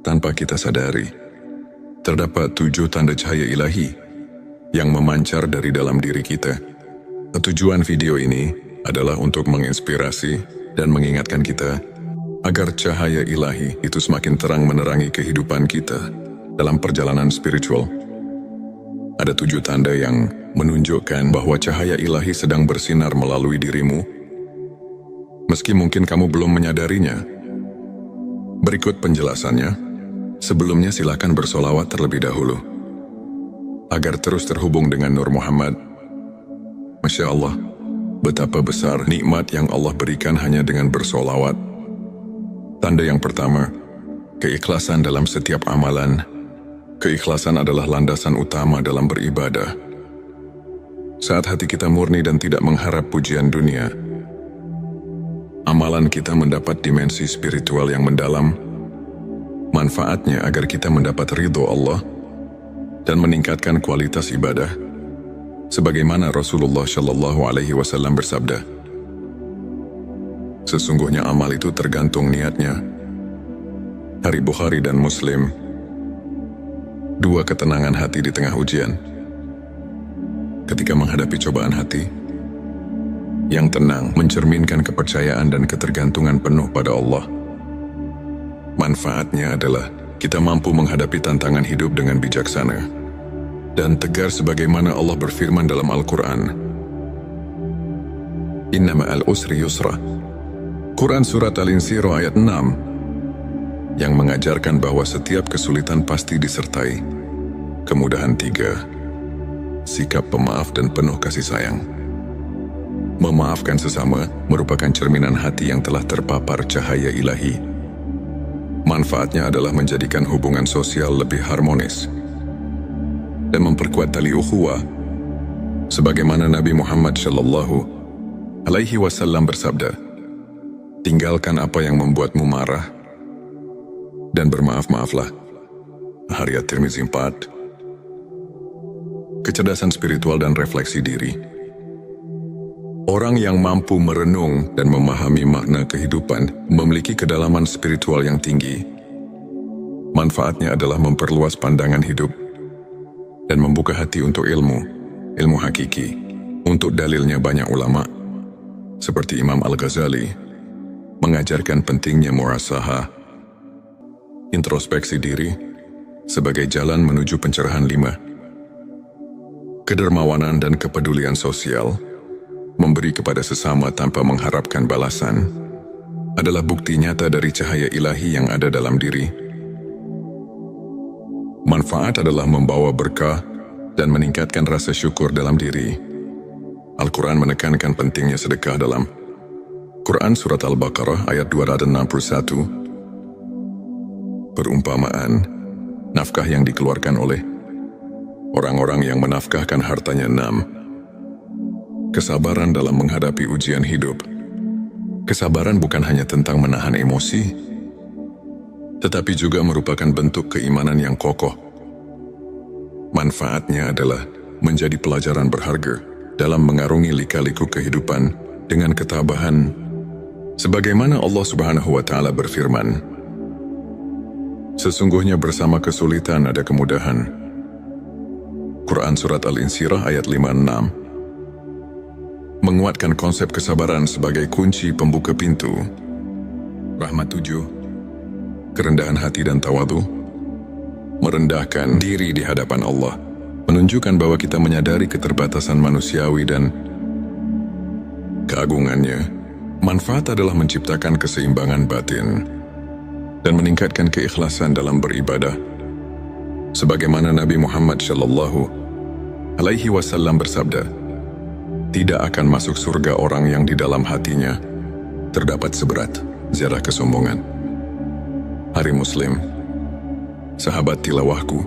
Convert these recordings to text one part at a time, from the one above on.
tanpa kita sadari. Terdapat 7 tanda cahaya ilahi yang memancar dari dalam diri kita. Tujuan video ini adalah untuk menginspirasi dan mengingatkan kita agar cahaya ilahi itu semakin terang menerangi kehidupan kita dalam perjalanan spiritual. Ada 7 tanda yang menunjukkan bahwa cahaya ilahi sedang bersinar melalui dirimu, meski mungkin kamu belum menyadarinya. Berikut penjelasannya. Sebelumnya silakan bersolawat terlebih dahulu, agar terus terhubung dengan Nur Muhammad. Masya Allah, betapa besar nikmat yang Allah berikan hanya dengan bersolawat. Tanda yang pertama, keikhlasan dalam setiap amalan. Keikhlasan adalah landasan utama dalam beribadah. Saat hati kita murni dan tidak mengharap pujian dunia, amalan kita mendapat dimensi spiritual yang mendalam. Manfaatnya agar kita mendapat ridho Allah dan meningkatkan kualitas ibadah, sebagaimana Rasulullah Shallallahu Alaihi Wasallam bersabda, sesungguhnya amal itu tergantung niatnya. Hari Bukhari dan Muslim. 2 ketenangan hati di tengah ujian. Ketika menghadapi cobaan hati, yang tenang mencerminkan kepercayaan dan ketergantungan penuh pada Allah. Manfaatnya adalah kita mampu menghadapi tantangan hidup dengan bijaksana dan tegar sebagaimana Allah berfirman dalam Al-Quran. Inna ma'al usri yusra. Quran Surat Al-Insyirah ayat 6 yang mengajarkan bahwa setiap kesulitan pasti disertai kemudahan 3. Sikap pemaaf dan penuh kasih sayang. Memaafkan sesama merupakan cerminan hati yang telah terpapar cahaya ilahi. Manfaatnya adalah menjadikan hubungan sosial lebih harmonis dan memperkuat tali ukhuwah, sebagaimana Nabi Muhammad Shallallahu Alaihi Wasallam bersabda, tinggalkan apa yang membuatmu marah dan bermaaf-maaflah. Hadits At-Tirmizi 4. Kecerdasan spiritual dan refleksi diri. Orang yang mampu merenung dan memahami makna kehidupan memiliki kedalaman spiritual yang tinggi. Manfaatnya adalah memperluas pandangan hidup dan membuka hati untuk ilmu hakiki. Untuk dalilnya banyak ulama, seperti Imam Al-Ghazali, mengajarkan pentingnya muhasabah, introspeksi diri, sebagai jalan menuju pencerahan 5. Kedermawanan dan kepedulian sosial, memberi kepada sesama tanpa mengharapkan balasan, adalah bukti nyata dari cahaya ilahi yang ada dalam diri. Manfaat adalah membawa berkah dan meningkatkan rasa syukur dalam diri. Al-Quran menekankan pentingnya sedekah dalam Quran Surat Al-Baqarah ayat 261. Perumpamaan, nafkah yang dikeluarkan oleh orang-orang yang menafkahkan hartanya 6. Kesabaran dalam menghadapi ujian hidup. Kesabaran bukan hanya tentang menahan emosi, tetapi juga merupakan bentuk keimanan yang kokoh. Manfaatnya adalah menjadi pelajaran berharga dalam mengarungi lika-liku kehidupan dengan ketabahan, sebagaimana Allah Subhanahu wa Ta'ala berfirman, sesungguhnya bersama kesulitan ada kemudahan. Quran Surat Al-Insyirah ayat 5-6 menguatkan konsep kesabaran sebagai kunci pembuka pintu. Rahmat 7. Kerendahan hati dan tawadhu. Merendahkan diri di hadapan Allah menunjukkan bahwa kita menyadari keterbatasan manusiawi dan keagungannya. Manfaat adalah menciptakan keseimbangan batin dan meningkatkan keikhlasan dalam beribadah, sebagaimana Nabi Muhammad Shallallahu Alaihi Wasallam bersabda, tidak akan masuk surga orang yang di dalam hatinya terdapat seberat zarah kesombongan. Hari Muslim. Sahabat tilawahku,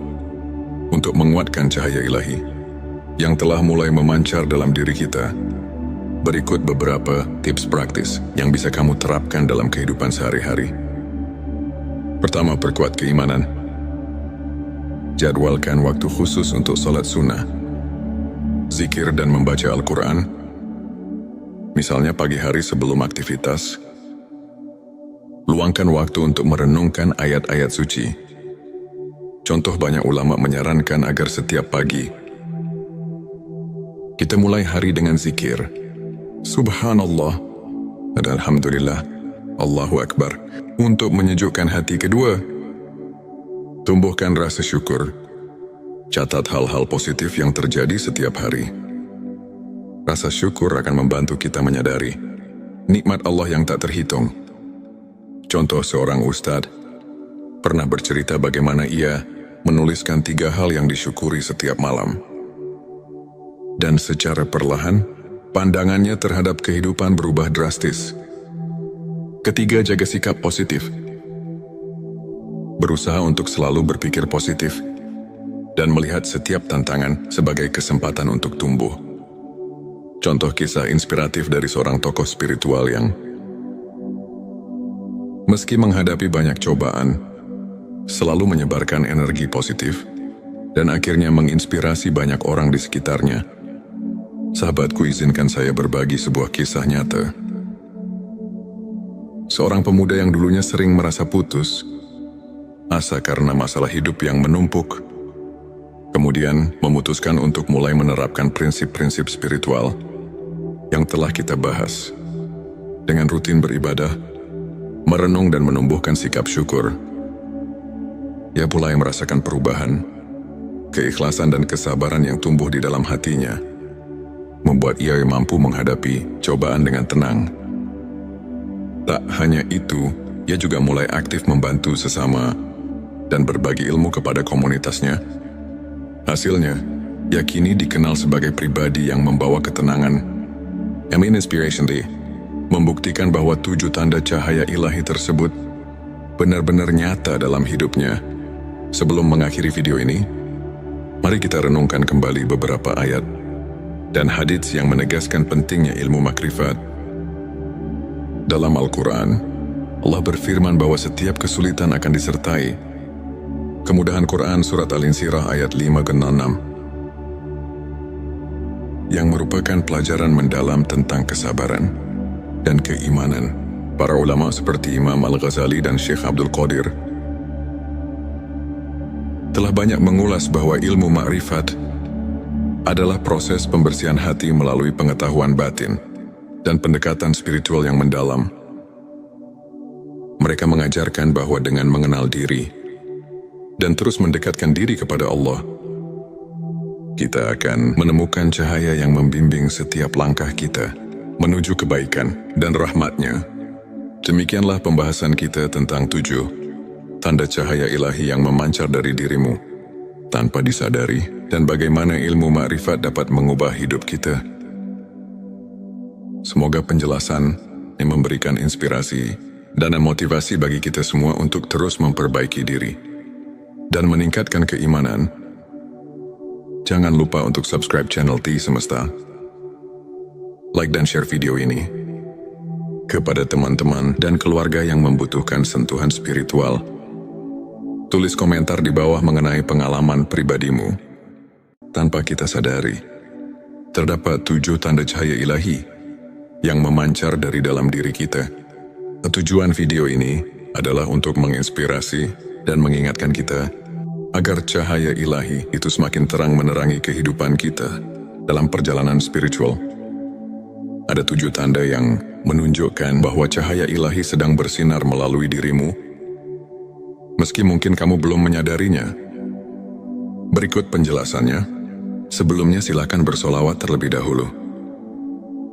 untuk menguatkan cahaya ilahi yang telah mulai memancar dalam diri kita, berikut beberapa tips praktis yang bisa kamu terapkan dalam kehidupan sehari-hari. Pertama, perkuat keimanan. Jadwalkan waktu khusus untuk salat sunnah, zikir dan membaca Al-Quran, misalnya pagi hari sebelum aktivitas. Luangkan waktu untuk merenungkan ayat-ayat suci Contoh, banyak ulama menyarankan agar setiap pagi kita mulai hari dengan zikir Subhanallah dan Alhamdulillah, Allahu Akbar, untuk menyejukkan hati. Kedua, tumbuhkan rasa syukur. Catat hal-hal positif yang terjadi setiap hari. Rasa syukur akan membantu kita menyadari nikmat Allah yang tak terhitung. Contoh, seorang ustadz pernah bercerita bagaimana ia menuliskan 3 hal yang disyukuri setiap malam. Dan secara perlahan, pandangannya terhadap kehidupan berubah drastis. Ketiga, jaga sikap positif. Berusaha untuk selalu berpikir positif dan melihat setiap tantangan sebagai kesempatan untuk tumbuh. Contoh kisah inspiratif dari seorang tokoh spiritual yang meski menghadapi banyak cobaan, selalu menyebarkan energi positif dan akhirnya menginspirasi banyak orang di sekitarnya. Sahabatku, izinkan saya berbagi sebuah kisah nyata. Seorang pemuda yang dulunya sering merasa putus asa karena masalah hidup yang menumpuk, kemudian memutuskan untuk mulai menerapkan prinsip-prinsip spiritual yang telah kita bahas. Dengan rutin beribadah, merenung dan menumbuhkan sikap syukur, ia mulai merasakan perubahan. Keikhlasan dan kesabaran yang tumbuh di dalam hatinya membuat ia mampu menghadapi cobaan dengan tenang. Tak hanya itu, ia juga mulai aktif membantu sesama dan berbagi ilmu kepada komunitasnya. Hasilnya, ia kini dikenal sebagai pribadi yang membawa ketenangan. Inspiration Day membuktikan bahwa 7 tanda cahaya ilahi tersebut benar-benar nyata dalam hidupnya. Sebelum mengakhiri video ini, mari kita renungkan kembali beberapa ayat dan hadits yang menegaskan pentingnya ilmu makrifat. Dalam Al-Quran, Allah berfirman bahwa setiap kesulitan akan disertai kemudahan. Quran Surat Al-Insyirah ayat 5-6, yang merupakan pelajaran mendalam tentang kesabaran dan keimanan. Para ulama seperti Imam Al-Ghazali dan Syekh Abdul Qadir telah banyak mengulas bahwa ilmu makrifat adalah proses pembersihan hati melalui pengetahuan batin dan pendekatan spiritual yang mendalam. Mereka mengajarkan bahwa dengan mengenal diri dan terus mendekatkan diri kepada Allah, kita akan menemukan cahaya yang membimbing setiap langkah kita menuju kebaikan dan rahmat-Nya. Demikianlah pembahasan kita tentang 7 tanda cahaya ilahi yang memancar dari dirimu tanpa disadari, dan bagaimana ilmu makrifat dapat mengubah hidup kita. Semoga penjelasan yang memberikan inspirasi dan motivasi bagi kita semua untuk terus memperbaiki diri dan meningkatkan keimanan. Jangan lupa untuk subscribe channel T Semesta, like dan share video ini kepada teman-teman dan keluarga yang membutuhkan sentuhan spiritual. Tulis komentar di bawah mengenai pengalaman pribadimu. Tanpa kita sadari, terdapat 7 tanda cahaya ilahi yang memancar dari dalam diri kita. Tujuan video ini adalah untuk menginspirasi dan mengingatkan kita agar cahaya ilahi itu semakin terang menerangi kehidupan kita dalam perjalanan spiritual. Ada 7 tanda yang menunjukkan bahwa cahaya ilahi sedang bersinar melalui dirimu, meski mungkin kamu belum menyadarinya. Berikut penjelasannya. Sebelumnya silakan bersolawat terlebih dahulu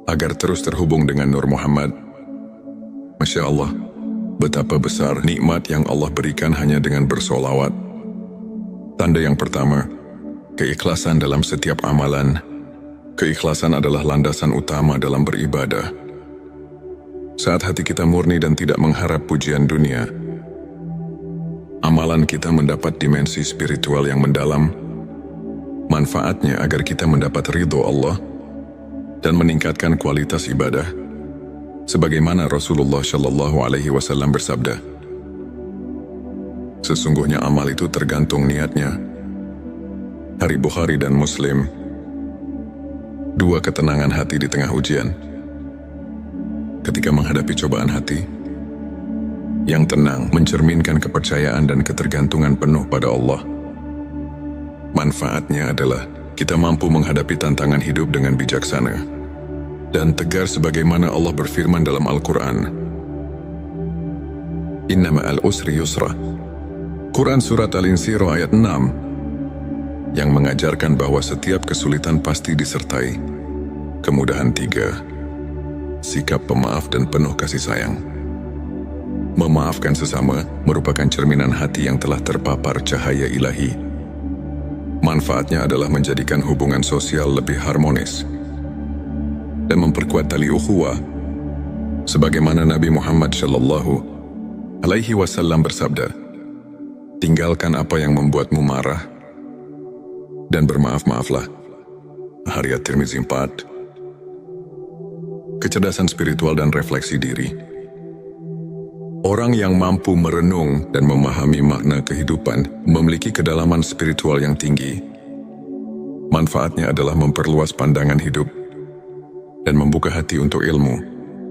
agar terus terhubung dengan Nur Muhammad. Masya Allah, betapa besar nikmat yang Allah berikan hanya dengan bersolawat. Tanda yang pertama, keikhlasan dalam setiap amalan. Keikhlasan adalah landasan utama dalam beribadah. Saat hati kita murni dan tidak mengharap pujian dunia, amalan kita mendapat dimensi spiritual yang mendalam. Manfaatnya agar kita mendapat ridho Allah dan meningkatkan kualitas ibadah, sebagaimana Rasulullah Shallallahu Alaihi Wasallam bersabda, sesungguhnya amal itu tergantung niatnya. Hari Bukhari dan Muslim. 2, ketenangan hati di tengah ujian. Ketika menghadapi cobaan hati yang tenang mencerminkan kepercayaan dan ketergantungan penuh pada Allah. Manfaatnya adalah kita mampu menghadapi tantangan hidup dengan bijaksana dan tegar sebagaimana Allah berfirman dalam Al-Quran. Inna ma'al usri yusra. Quran Surat Al-Insyirah ayat 6 yang mengajarkan bahwa setiap kesulitan pasti disertai kemudahan. 3. Sikap pemaaf dan penuh kasih sayang. Memaafkan sesama merupakan cerminan hati yang telah terpapar cahaya ilahi. Manfaatnya adalah menjadikan hubungan sosial lebih harmonis dan memperkuat tali ukhuwah. Sebagaimana Nabi Muhammad SAW bersabda, "Tinggalkan apa yang membuatmu marah dan bermaaf-maaflah." Hadits Tirmizi 4. Kecerdasan spiritual dan refleksi diri. Orang yang mampu merenung dan memahami makna kehidupan memiliki kedalaman spiritual yang tinggi. Manfaatnya adalah memperluas pandangan hidup dan membuka hati untuk ilmu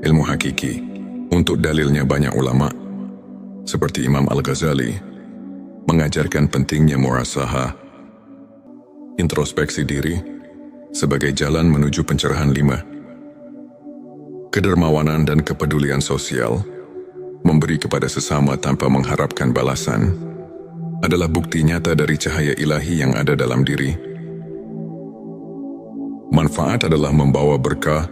hakiki. Untuk dalilnya banyak ulama, seperti Imam Al-Ghazali, mengajarkan pentingnya muhasabah, introspeksi diri, sebagai jalan menuju pencerahan. 5. Kedermawanan dan kepedulian sosial. Memberi kepada sesama tanpa mengharapkan balasan adalah bukti nyata dari cahaya ilahi yang ada dalam diri. Manfaat adalah membawa berkah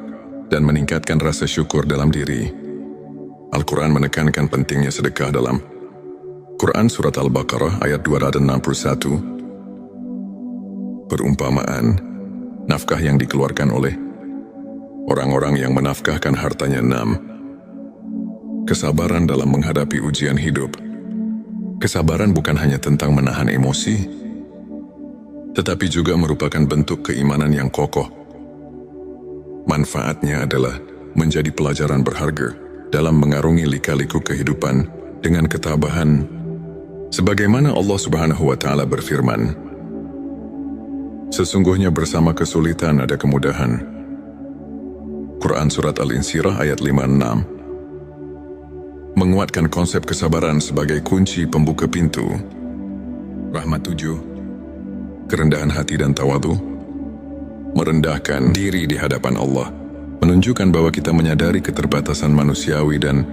dan meningkatkan rasa syukur dalam diri. Al-Quran menekankan pentingnya sedekah dalam Quran Surat Al-Baqarah ayat 261. Perumpamaan, nafkah yang dikeluarkan oleh orang-orang yang menafkahkan hartanya. 6. Kesabaran dalam menghadapi ujian hidup. Kesabaran bukan hanya tentang menahan emosi, tetapi juga merupakan bentuk keimanan yang kokoh. Manfaatnya adalah menjadi pelajaran berharga dalam mengarungi lika-liku kehidupan dengan ketabahan. Sebagaimana Allah Subhanahu wa Ta'ala berfirman, "Sesungguhnya bersama kesulitan ada kemudahan." Quran Surat Al-Insyirah ayat 5-6. Menguatkan konsep kesabaran sebagai kunci pembuka pintu rahmat. 7. Kerendahan hati dan tawadhu. Merendahkan diri di hadapan Allah menunjukkan bahwa kita menyadari keterbatasan manusiawi dan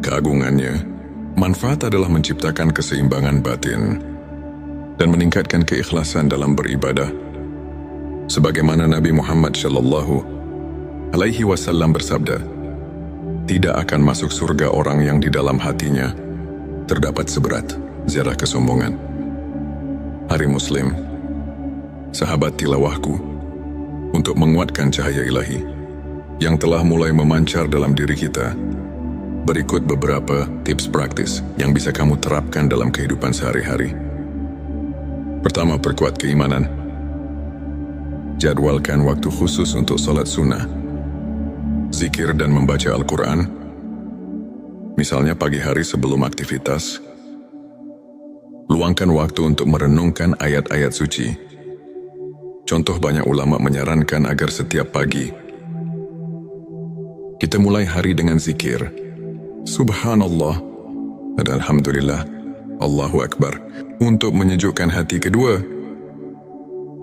keagungannya. Manfaat adalah menciptakan keseimbangan batin dan meningkatkan keikhlasan dalam beribadah. Sebagaimana Nabi Muhammad SAW bersabda, "Tidak akan masuk surga orang yang di dalam hatinya terdapat seberat zarah kesombongan." Hari Muslim, sahabat tilawahku, untuk menguatkan cahaya ilahi yang telah mulai memancar dalam diri kita, berikut beberapa tips praktis yang bisa kamu terapkan dalam kehidupan sehari-hari. Pertama, perkuat keimanan. Jadwalkan waktu khusus untuk sholat sunnah, zikir dan membaca Al-Quran, misalnya pagi hari sebelum aktivitas. Luangkan waktu untuk merenungkan ayat-ayat suci. Contoh, banyak ulama menyarankan agar setiap pagi kita mulai hari dengan zikir Subhanallah dan Alhamdulillah, Allahu Akbar, untuk menyejukkan hati. Kedua,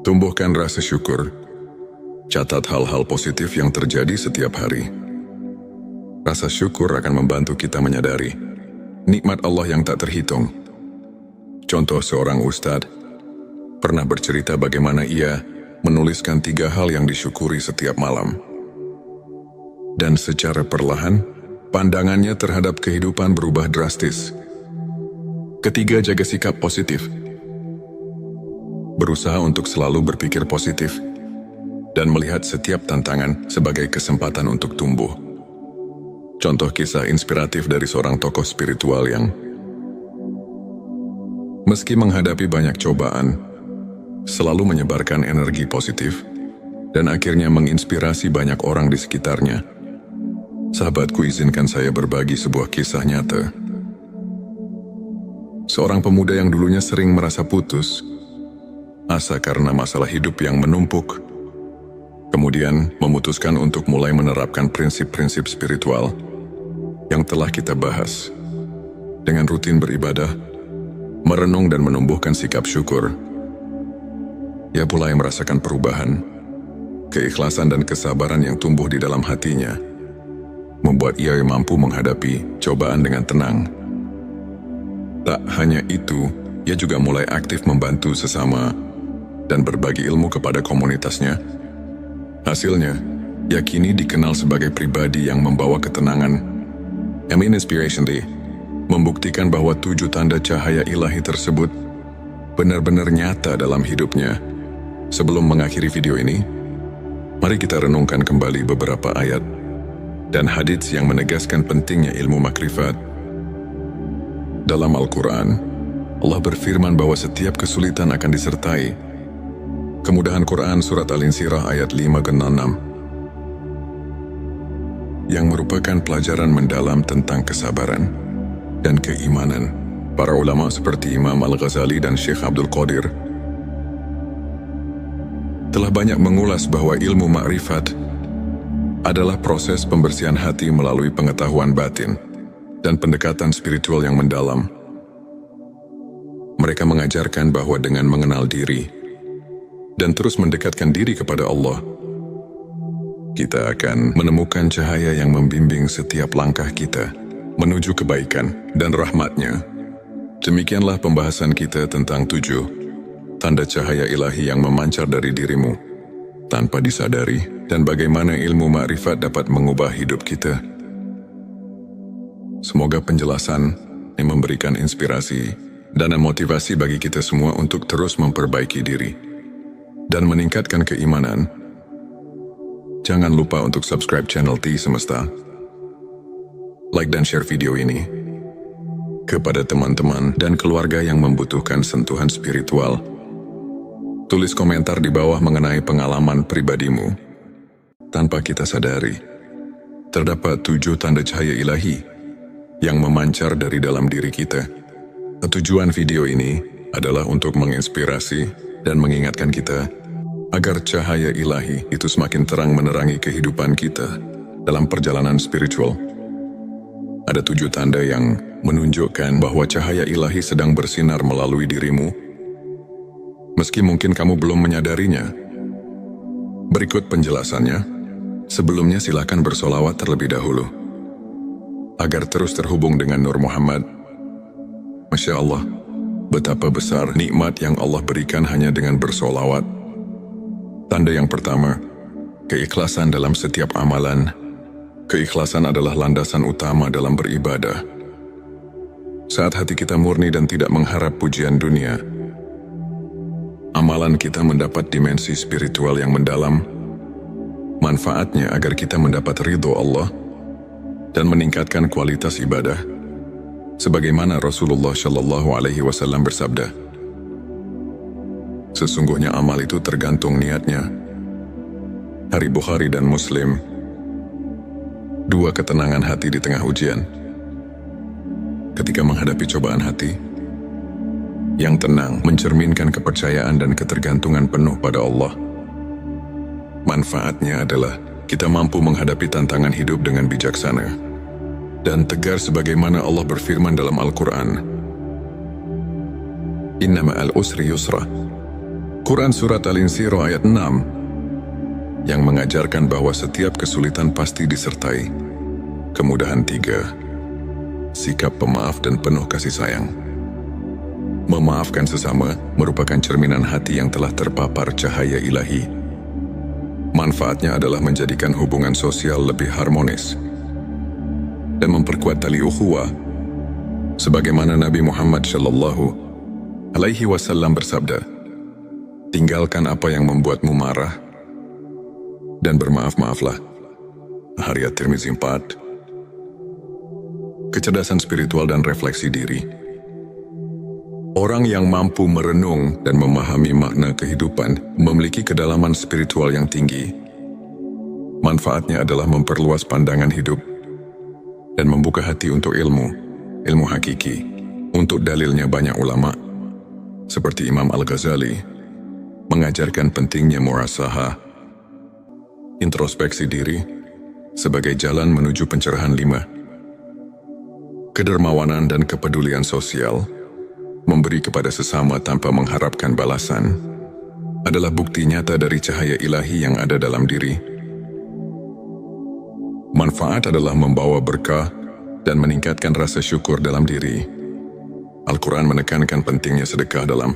tumbuhkan rasa syukur. Catat hal-hal positif yang terjadi setiap hari. Rasa syukur akan membantu kita menyadari nikmat Allah yang tak terhitung. Contoh, seorang ustadz pernah bercerita bagaimana ia menuliskan 3 hal yang disyukuri setiap malam. Dan secara perlahan, pandangannya terhadap kehidupan berubah drastis. Ketiga, jaga sikap positif. Berusaha untuk selalu berpikir positif dan melihat setiap tantangan sebagai kesempatan untuk tumbuh. Contoh kisah inspiratif dari seorang tokoh spiritual yang meski menghadapi banyak cobaan, selalu menyebarkan energi positif dan akhirnya menginspirasi banyak orang di sekitarnya. Sahabatku, izinkan saya berbagi sebuah kisah nyata. Seorang pemuda yang dulunya sering merasa putus asa karena masalah hidup yang menumpuk, kemudian memutuskan untuk mulai menerapkan prinsip-prinsip spiritual yang telah kita bahas, dengan rutin beribadah, merenung dan menumbuhkan sikap syukur, ia mulai merasakan perubahan. Keikhlasan dan kesabaran yang tumbuh di dalam hatinya membuat ia mampu menghadapi cobaan dengan tenang. Tak hanya itu, ia juga mulai aktif membantu sesama dan berbagi ilmu kepada komunitasnya. Hasilnya, ia kini dikenal sebagai pribadi yang membawa ketenangan. Amin Inspiration Day membuktikan bahwa 7 tanda cahaya ilahi tersebut benar-benar nyata dalam hidupnya. Sebelum mengakhiri video ini, mari kita renungkan kembali beberapa ayat dan hadits yang menegaskan pentingnya ilmu makrifat. Dalam Al-Quran, Allah berfirman bahwa setiap kesulitan akan disertai kemudahan. Quran Surat Al-Insyirah ayat 5-6 yang merupakan pelajaran mendalam tentang kesabaran dan keimanan. Para ulama seperti Imam Al-Ghazali dan Syekh Abdul Qadir telah banyak mengulas bahwa ilmu makrifat adalah proses pembersihan hati melalui pengetahuan batin dan pendekatan spiritual yang mendalam. Mereka mengajarkan bahwa dengan mengenal diri dan terus mendekatkan diri kepada Allah, kita akan menemukan cahaya yang membimbing setiap langkah kita menuju kebaikan dan rahmat-Nya. Demikianlah pembahasan kita tentang 7 tanda cahaya ilahi yang memancar dari dirimu tanpa disadari, dan bagaimana ilmu makrifat dapat mengubah hidup kita. Semoga penjelasan yang memberikan inspirasi dan motivasi bagi kita semua untuk terus memperbaiki diri dan meningkatkan keimanan. Jangan lupa untuk subscribe channel T Semesta, like dan share video ini kepada teman-teman dan keluarga yang membutuhkan sentuhan spiritual. Tulis komentar di bawah mengenai pengalaman pribadimu. Tanpa kita sadari, terdapat 7 tanda cahaya ilahi yang memancar dari dalam diri kita. Tujuan video ini adalah untuk menginspirasi dan mengingatkan kita agar cahaya ilahi itu semakin terang menerangi kehidupan kita dalam perjalanan spiritual. Ada 7 tanda yang menunjukkan bahwa cahaya ilahi sedang bersinar melalui dirimu, meski mungkin kamu belum menyadarinya. Berikut penjelasannya. Sebelumnya silakan bersolawat terlebih dahulu agar terus terhubung dengan Nur Muhammad. Masya Allah, betapa besar nikmat yang Allah berikan hanya dengan bersolawat. Tanda yang pertama, keikhlasan dalam setiap amalan. Keikhlasan adalah landasan utama dalam beribadah. Saat hati kita murni dan tidak mengharap pujian dunia, amalan kita mendapat dimensi spiritual yang mendalam. Manfaatnya agar kita mendapat ridho Allah dan meningkatkan kualitas ibadah. Sebagaimana Rasulullah Shallallahu Alaihi Wasallam bersabda, sesungguhnya amal itu tergantung niatnya. Hari Bukhari dan Muslim. 2 ketenangan hati di tengah ujian. Ketika menghadapi cobaan hati, yang tenang mencerminkan kepercayaan dan ketergantungan penuh pada Allah. Manfaatnya adalah kita mampu menghadapi tantangan hidup dengan bijaksana dan tegar sebagaimana Allah berfirman dalam Al-Quran. Inna ma'al usri yusra. Quran Surat Al-Insyirah ayat 6 yang mengajarkan bahwa setiap kesulitan pasti disertai kemudahan. 3. Sikap pemaaf dan penuh kasih sayang. Memaafkan sesama merupakan cerminan hati yang telah terpapar cahaya ilahi. Manfaatnya adalah menjadikan hubungan sosial lebih harmonis dan memperkuat tali ukhuwah. Sebagaimana Nabi Muhammad Shallallahu Alaihi Wasallam bersabda, tinggalkan apa yang membuatmu marah dan bermaaf-maaflah. Hadits At-Tirmizi 4. Kecerdasan spiritual dan refleksi diri. Orang yang mampu merenung dan memahami makna kehidupan memiliki kedalaman spiritual yang tinggi. Manfaatnya adalah memperluas pandangan hidup dan membuka hati untuk ilmu hakiki. Untuk dalilnya banyak ulama, seperti Imam Al-Ghazali, mengajarkan pentingnya muhasabah, introspeksi diri, sebagai jalan menuju pencerahan. 5. Kedermawanan dan kepedulian sosial. memberi kepada sesama tanpa mengharapkan balasan, adalah bukti nyata dari cahaya ilahi yang ada dalam diri. Manfaat adalah membawa berkah dan meningkatkan rasa syukur dalam diri. Al-Quran menekankan pentingnya sedekah dalam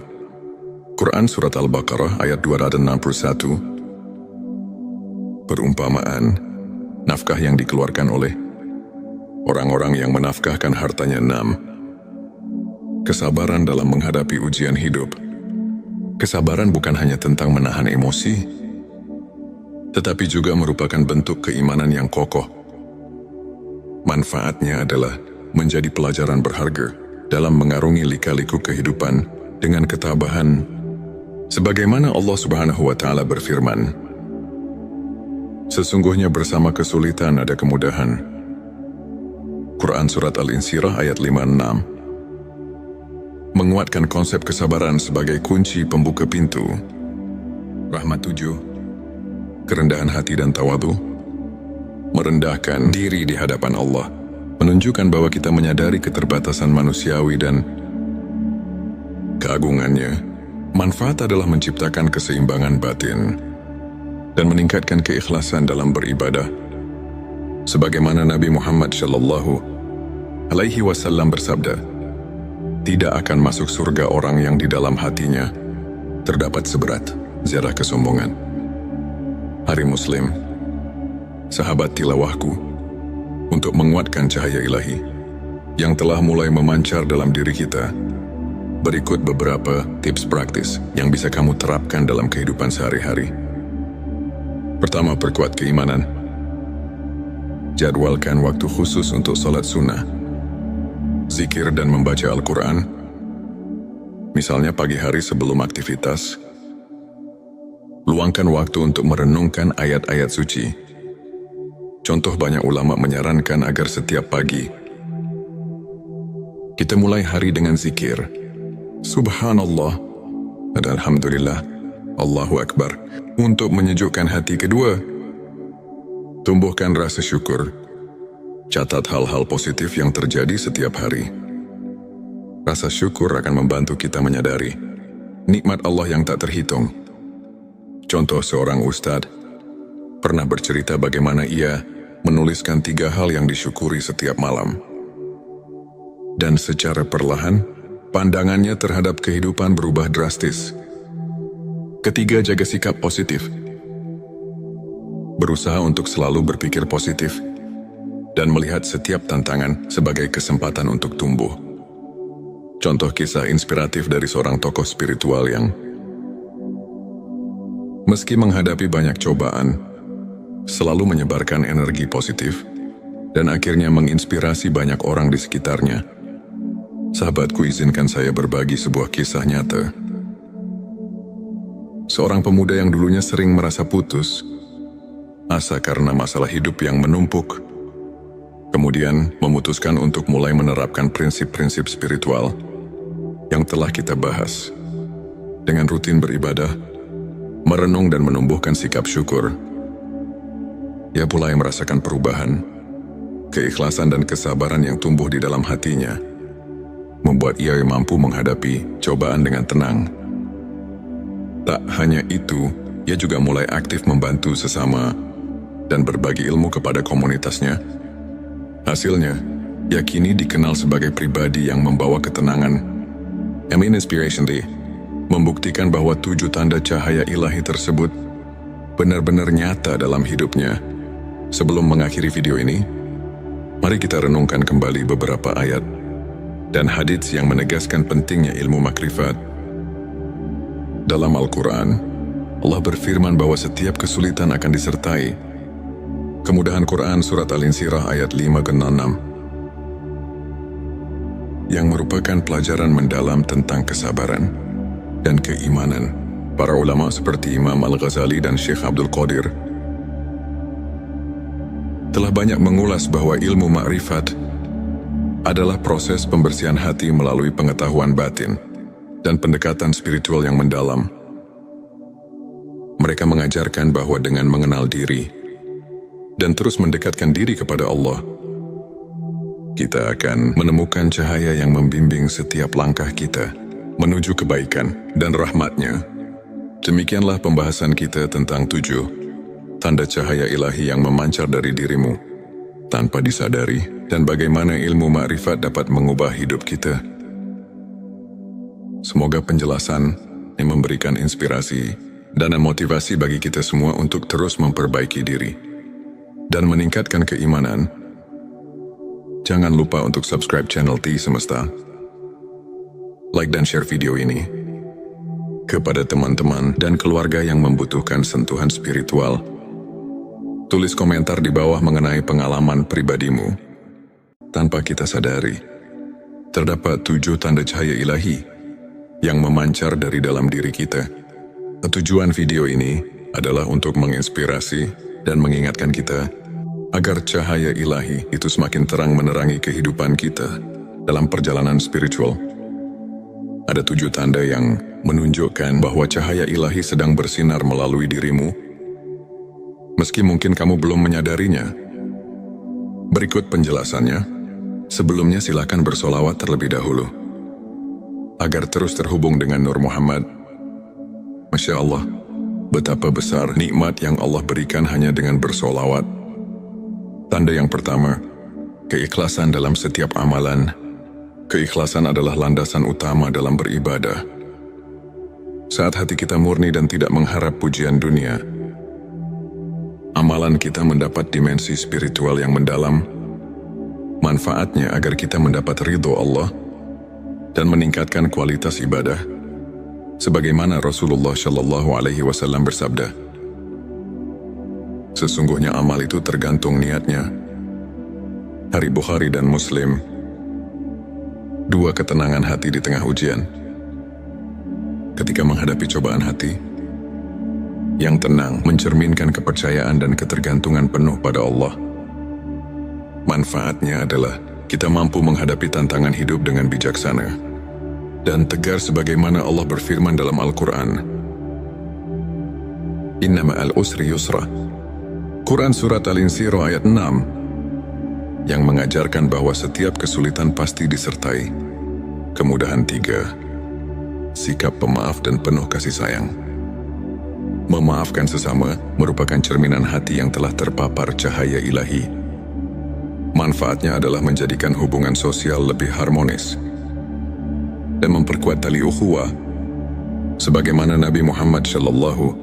Quran Surat Al-Baqarah ayat 261. Perumpamaan, nafkah yang dikeluarkan oleh orang-orang yang menafkahkan hartanya 6. Kesabaran dalam menghadapi ujian hidup. Kesabaran bukan hanya tentang menahan emosi, tetapi juga merupakan bentuk keimanan yang kokoh. Manfaatnya adalah menjadi pelajaran berharga dalam mengarungi lika-liku kehidupan dengan ketabahan. Sebagaimana Allah Subhanahu wa Ta'ala berfirman, sesungguhnya bersama kesulitan ada kemudahan. Quran Surat Al-Insyirah ayat 56 menguatkan konsep kesabaran sebagai kunci pembuka pintu. Rahmat 7. Kerendahan hati dan tawadu. Merendahkan diri di hadapan Allah menunjukkan bahwa kita menyadari keterbatasan manusiawi dan keagungannya. Manfaat adalah menciptakan keseimbangan batin dan meningkatkan keikhlasan dalam beribadah. Sebagaimana Nabi Muhammad SAW bersabda, tidak akan masuk surga orang yang di dalam hatinya terdapat seberat zarah kesombongan. Hari Muslim, sahabat tilawahku, untuk menguatkan cahaya ilahi yang telah mulai memancar dalam diri kita, berikut beberapa tips praktis yang bisa kamu terapkan dalam kehidupan sehari-hari. Pertama, perkuat keimanan. Jadwalkan waktu khusus untuk salat sunnah, zikir dan membaca Al-Quran, misalnya pagi hari sebelum aktivitas. Luangkan waktu untuk merenungkan ayat-ayat suci. Contoh, banyak ulama menyarankan agar setiap pagi kita mulai hari dengan zikir Subhanallah dan Alhamdulillah, Allahu Akbar, untuk menyejukkan hati. Kedua, tumbuhkan rasa syukur. Catat hal-hal positif yang terjadi setiap hari. Rasa syukur akan membantu kita menyadari nikmat Allah yang tak terhitung. Contoh, seorang ustadz pernah bercerita bagaimana ia menuliskan 3 hal yang disyukuri setiap malam. Dan secara perlahan, pandangannya terhadap kehidupan berubah drastis. Ketiga, jaga sikap positif. Berusaha untuk selalu berpikir positif dan melihat setiap tantangan sebagai kesempatan untuk tumbuh. Contoh kisah inspiratif dari seorang tokoh spiritual yang meski menghadapi banyak cobaan, selalu menyebarkan energi positif dan akhirnya menginspirasi banyak orang di sekitarnya. Sahabatku, izinkan saya berbagi sebuah kisah nyata. Seorang pemuda yang dulunya sering merasa putus asa karena masalah hidup yang menumpuk, kemudian memutuskan untuk mulai menerapkan prinsip-prinsip spiritual yang telah kita bahas. Dengan rutin beribadah, merenung dan menumbuhkan sikap syukur, ia mulai merasakan perubahan. Keikhlasan dan kesabaran yang tumbuh di dalam hatinya membuat ia mampu menghadapi cobaan dengan tenang. Tak hanya itu, ia juga mulai aktif membantu sesama dan berbagi ilmu kepada komunitasnya. Hasilnya, ia kini dikenal sebagai pribadi yang membawa ketenangan. Inspiration Day membuktikan bahwa 7 tanda cahaya ilahi tersebut benar-benar nyata dalam hidupnya. Sebelum mengakhiri video ini, mari kita renungkan kembali beberapa ayat dan hadits yang menegaskan pentingnya ilmu makrifat. Dalam Al-Quran, Allah berfirman bahwa setiap kesulitan akan disertai kemudahan. Quran Surat Al-Insyirah ayat 5-6 yang merupakan pelajaran mendalam tentang kesabaran dan keimanan. Para ulama seperti Imam Al-Ghazali dan Syekh Abdul Qadir telah banyak mengulas bahwa ilmu makrifat adalah proses pembersihan hati melalui pengetahuan batin dan pendekatan spiritual yang mendalam. Mereka mengajarkan bahwa dengan mengenal diri dan terus mendekatkan diri kepada Allah, kita akan menemukan cahaya yang membimbing setiap langkah kita. menuju kebaikan dan rahmat-Nya. Demikianlah pembahasan kita tentang 7 tanda cahaya ilahi yang memancar dari dirimu tanpa disadari, dan bagaimana ilmu makrifat dapat mengubah hidup kita. Semoga penjelasan ini memberikan inspirasi dan motivasi bagi kita semua untuk terus memperbaiki diri dan meningkatkan keimanan. Jangan lupa untuk subscribe channel T Semesta, like dan share video ini kepada teman-teman dan keluarga yang membutuhkan sentuhan spiritual. Tulis komentar di bawah mengenai pengalaman pribadimu. Tanpa kita sadari, terdapat 7 tanda cahaya ilahi yang memancar dari dalam diri kita. Tujuan video ini adalah untuk menginspirasi dan mengingatkan kita agar cahaya ilahi itu semakin terang menerangi kehidupan kita dalam perjalanan spiritual. Ada 7 tanda yang menunjukkan bahwa cahaya ilahi sedang bersinar melalui dirimu, meski mungkin kamu belum menyadarinya. Berikut penjelasannya. Sebelumnya silakan bersolawat terlebih dahulu, agar terus terhubung dengan Nur Muhammad. Masya Allah, betapa besar nikmat yang Allah berikan hanya dengan bersolawat. Tanda yang pertama, keikhlasan dalam setiap amalan. Keikhlasan adalah landasan utama dalam beribadah. Saat hati kita murni dan tidak mengharap pujian dunia, amalan kita mendapat dimensi spiritual yang mendalam. Manfaatnya agar kita mendapat ridho Allah dan meningkatkan kualitas ibadah. Sebagaimana Rasulullah Shallallahu Alaihi Wasallam bersabda, sesungguhnya amal itu tergantung niatnya. Hari Bukhari dan Muslim. 2 ketenangan hati di tengah ujian. Ketika menghadapi cobaan hati, yang tenang mencerminkan kepercayaan dan ketergantungan penuh pada Allah. Manfaatnya adalah kita mampu menghadapi tantangan hidup dengan bijaksana dan tegar sebagaimana Allah berfirman dalam Al-Quran. Inna ma'al usri yusra. Quran Surat Al-Insyirah ayat 6 yang mengajarkan bahwa setiap kesulitan pasti disertai kemudahan. 3. Sikap pemaaf dan penuh kasih sayang. Memaafkan sesama merupakan cerminan hati yang telah terpapar cahaya ilahi. Manfaatnya adalah menjadikan hubungan sosial lebih harmonis dan memperkuat tali ukhuwah. Sebagaimana Nabi Muhammad Shallallahu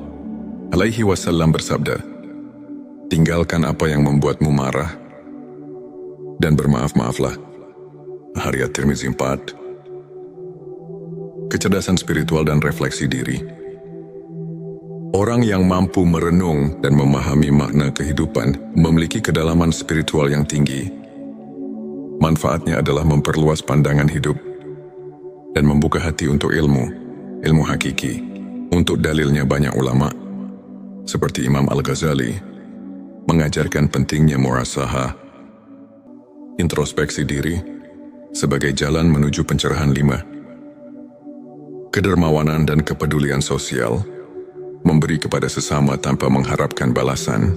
Alaihi Wasallam bersabda, tinggalkan apa yang membuatmu marah dan bermaaf-maaflah. Hadits At-Tirmizi 4. Kecerdasan spiritual dan refleksi diri. Orang yang mampu merenung dan memahami makna kehidupan memiliki kedalaman spiritual yang tinggi. Manfaatnya adalah memperluas pandangan hidup dan membuka hati untuk ilmu hakiki. Untuk dalilnya banyak ulama, seperti Imam Al-Ghazali, mengajarkan pentingnya muhasabah, introspeksi diri, sebagai jalan menuju pencerahan. 5. Kedermawanan dan kepedulian sosial. Memberi kepada sesama tanpa mengharapkan balasan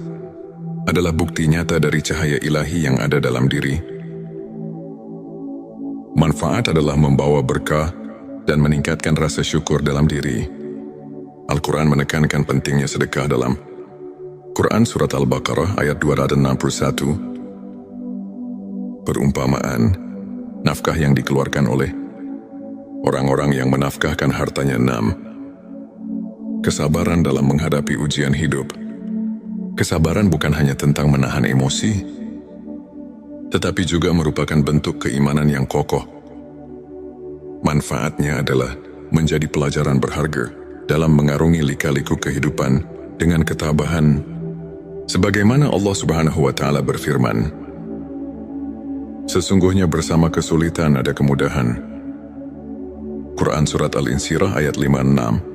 adalah bukti nyata dari cahaya ilahi yang ada dalam diri. Manfaat adalah membawa berkah dan meningkatkan rasa syukur dalam diri. Al-Quran menekankan pentingnya sedekah dalam Quran Surat Al-Baqarah ayat 261. Perumpamaan, nafkah yang dikeluarkan oleh orang-orang yang menafkahkan hartanya. 6. Kesabaran dalam menghadapi ujian hidup. Kesabaran bukan hanya tentang menahan emosi, tetapi juga merupakan bentuk keimanan yang kokoh. Manfaatnya adalah menjadi pelajaran berharga dalam mengarungi lika-liku kehidupan dengan ketabahan. Sebagaimana Allah Subhanahu wa Ta'ala berfirman, sesungguhnya bersama kesulitan ada kemudahan. Quran Surat Al-Insyirah ayat 5-6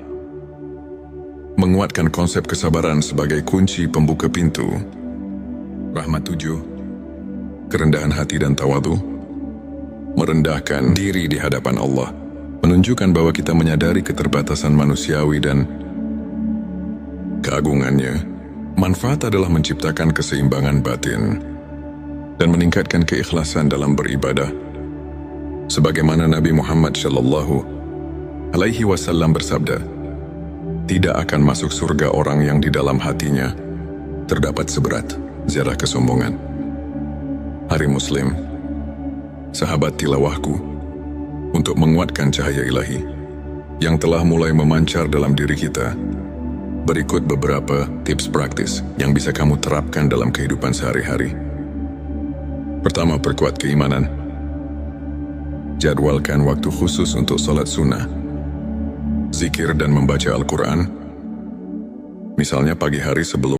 menguatkan konsep kesabaran sebagai kunci pembuka pintu rahmat. 7. Kerendahan hati dan tawadu. Merendahkan diri di hadapan Allah menunjukkan bahwa kita menyadari keterbatasan manusiawi dan keagungannya. Manfaat adalah menciptakan keseimbangan batin dan meningkatkan keikhlasan dalam beribadah. Sebagaimana Nabi Muhammad Shallallahu alaihi wasallam bersabda, tidak akan masuk surga orang yang di dalam hatinya terdapat seberat zarah kesombongan. Hari Muslim, sahabat tilawahku, untuk menguatkan cahaya ilahi yang telah mulai memancar dalam diri kita, berikut beberapa tips praktis yang bisa kamu terapkan dalam kehidupan sehari-hari. Pertama, perkuat keimanan. Jadwalkan waktu khusus untuk salat sunnah, zikir dan membaca Al-Quran, misalnya pagi hari sebelum